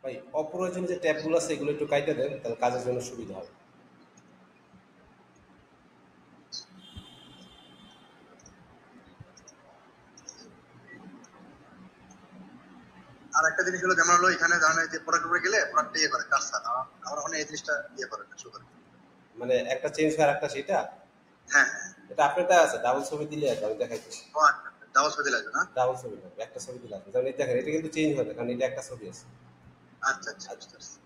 ভাই অপ্রয়োজনীয় যে ট্যাবগুলো আছে এগুলো একটু কাইটে দেন, তাহলে কাজের জন্য সুবিধা হবে। আর একটা জিনিস হলো, যেমন হলো এখানে ধরেন যে প্রোডাক্ট উপরে গেলে প্রোডাক্ট ইয়ে করে কাজটা, আমার ওখানে এই জিনিসটা ইয়ে করে শো করে। মানে একটা চেঞ্জ হয় আর একটা সেটা। হ্যাঁ হ্যাঁ। এটা আপনারটা আছে ডাবল ছবি দিলে আর কি, আমি দেখাইতেছি। ও আচ্ছা, ডাবল ছবি লাগবে না? ডাবল ছবি লাগবে, একটা ছবি দিলে আসবে। যেমন এই দেখেন এটা কিন্তু চেঞ্জ হয় না, কারণ এটা একটা ছবি আছে। আচ্ছা আচ্ছা, আচ্ছা। বুঝতে পারছি।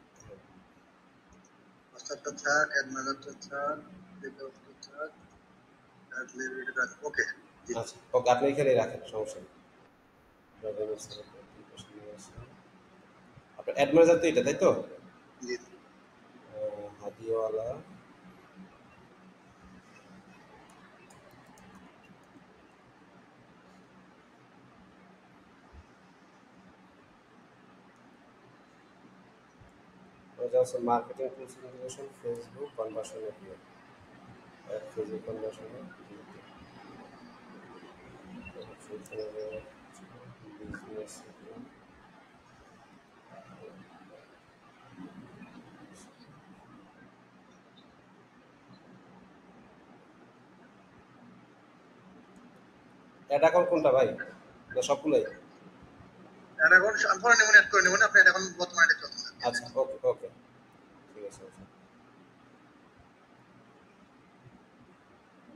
হোয়াটসঅ্যাপটা থাক, অ্যাড ম্যানেজারটা থাক, টেকআউটটা থাক, অ্যাড লেভেলটা থাক। ওকে। জি আচ্ছা ওকে, আপনি এখানেই রাখেন, সমস্যা নেই। আপনার অ্যাড ম্যানেজার তো এটা, তাই তো? জি। হাদিওয়ালা। Marketing tools integration, Facebook conversion API, Facebook conversion business. Ad account কোনটা ভাই, না সবগুলোই? অ্যাড অ্যাকাউন্ট আমি পরে নেবেন, অ্যাড করে নেবেন। আপনি অ্যাড অ্যাকাউন্ট বর্তমানে এটা চলতেছে। আচ্ছা ওকে ওকে, ঠিক আছে।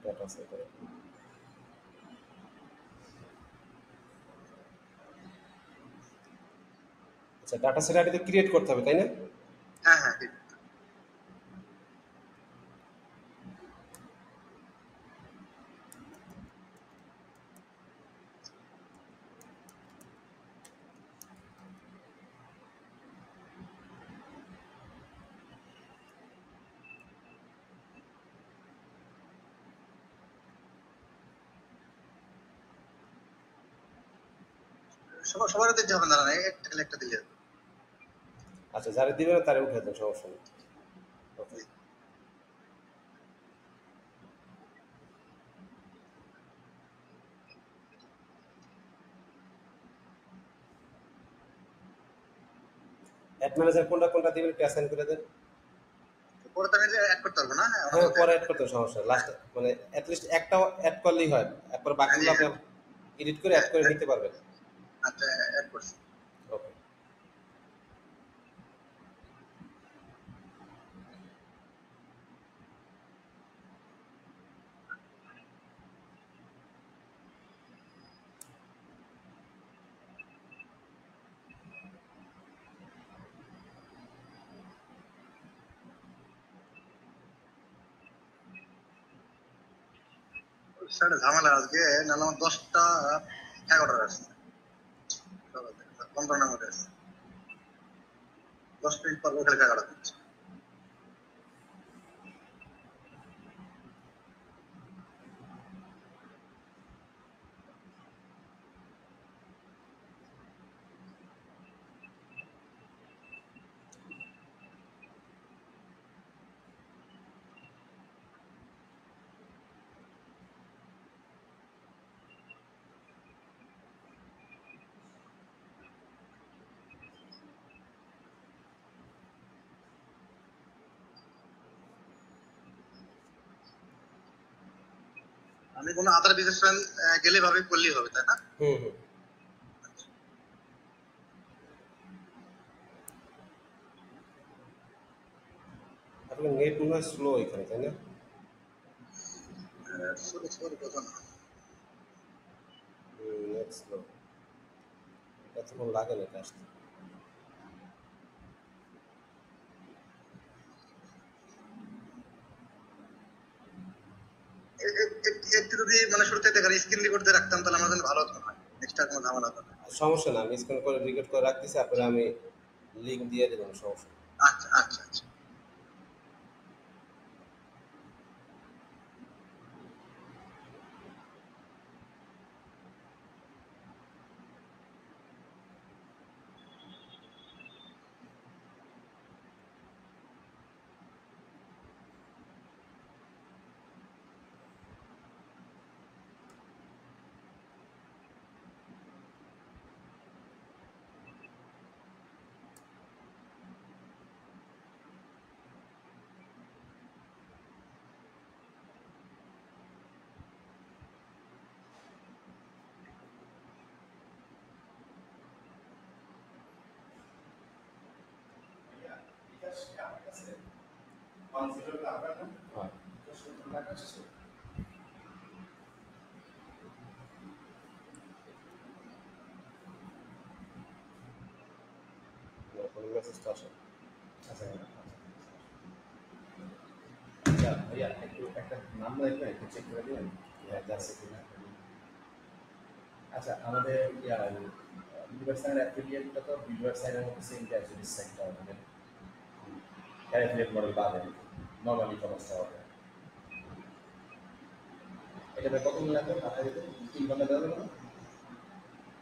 ডাটা সেট, আচ্ছা ডাটা সেট আইডি তো ক্রিয়েট করতে হবে তাই না? হ্যাঁ হ্যাঁ ঠিক। সবার দিতে হবে না, একটা দিলে হবে। আচ্ছা যারা দিবে না তারা উঠে দেন, সমস্যা নেই। ওকে। জি। অ্যাড ম্যানেজার কোনটা কোনটা দিবেন একটু অ্যাসাইন করে দেন। পরে তো আমি অ্যাড করতে পারবো না? হ্যাঁ, ওনার হ্যাঁ মধ্যে পরে অ্যাড অ্যাড করে করতে দিবেন। হবে, সমস্যা লাস্ট, হ্যাঁ মানে অ্যাটলিস্ট একটা অ্যাড করলেই হয়, এরপর হ্যাঁ, বাকিগুলো জি আপনি হ্যাঁ। এডিট করে অ্যাড হ্যাঁ করে নিতে পারবেন। আচ্ছা, অ্যাড করছি। ওকে। সেটা ঝামেলা আজকে, নাহলে আমার 10টা 11টা আসছে, 15 নম্বরে আসছে। 10 মিনিট পর ওখানে 11টা দিচ্ছে। আমি কোনো আদার বিজনেস প্ল্যান গেলে ভাবে করলেই হবে, তাই না? হুম হুম। আপনার নেট মনে হয় স্লো এখানে, তাই না? ছোট ছোট কথা না। নেট স্লো, এতক্ষণ লাগে না এটা আসতে। একটু যদি মানে শুরুতে দেখেন স্ক্রিন রেকর্ড দিয়ে রাখতাম, তাহলে আমার জন্য ভালো হতো না। নেক্সট আর কোনো ঝামেলা হতো না। সমস্যা না, আমি স্ক্যান করে রেকর্ড করে রাখতেছি, আপনারা আমি লিঙ্ক দিয়ে দেবেন, সমস্যা নেই। আচ্ছা আচ্ছা আচ্ছা। ঢাকা শেষে কোনো মেসেজ তো আসে আচ্ছা আচ্ছা ভাইয়া একটু একটা নাম দেখবেন একটু চেক করে দেবেন আছে কিনা আচ্ছা আমাদের ইউনিভার্সাল অ্যাফিলিয়েটটা তো ইউনিভার্সালের মধ্যে সেম ক্যাজুয়াল সেক্টর আমাদের অ্যাফিলিয়েট মডেল পাবেন নর্মালি খরচটা হবে এটা কতদিন লাগবে মাথায় দিতে 3 ঘন্টা দেওয়া যাবে না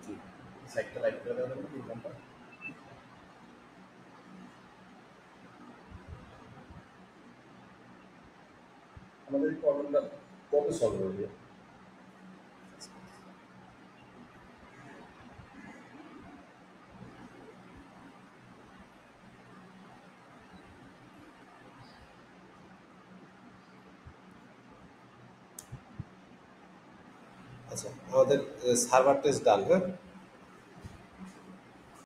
জি সাইটটা লাইট করে দেওয়া যাবে না 3 ঘন্টা আমাদের এই প্রবলেমটা কবে সলভ হবে আচ্ছা আমাদের সার্ভার টেস্ট ডান হ্যাঁ